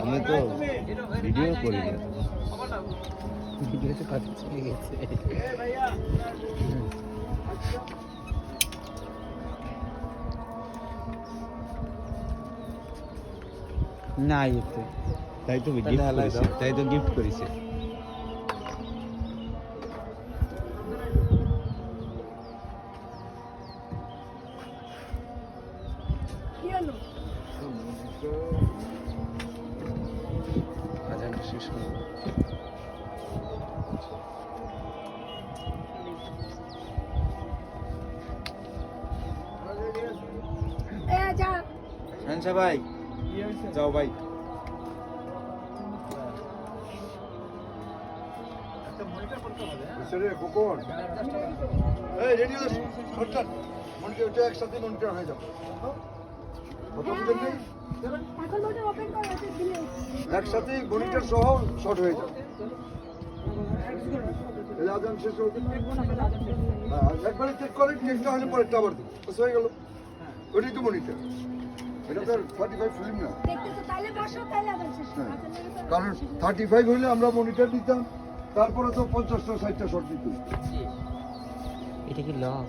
আমি তো ভিডিও করি না, ভিডিওতে কথা চলে গেছে। না এতে তাই তো গিফট করেছে, তাই তো গিফট করেছে। আজানটা শেষ করবো। শানশা ভাই যাও ভাই। একসাথে মনিটর সহ শর্ট হয়ে যাবে। আজান শেষ হোক, একবারে চেক করে চেকটা হলে পরেরটা আবার দেবো, হয়ে গেল। ওইটাই তো মনিটর, এটা তো 35 ফিল্ম না। কারণ 35 হইলে আমরা মনিটর দিতাম, তারপরে তো 50টা 60টা শর্ট দিত। এটা কি লক?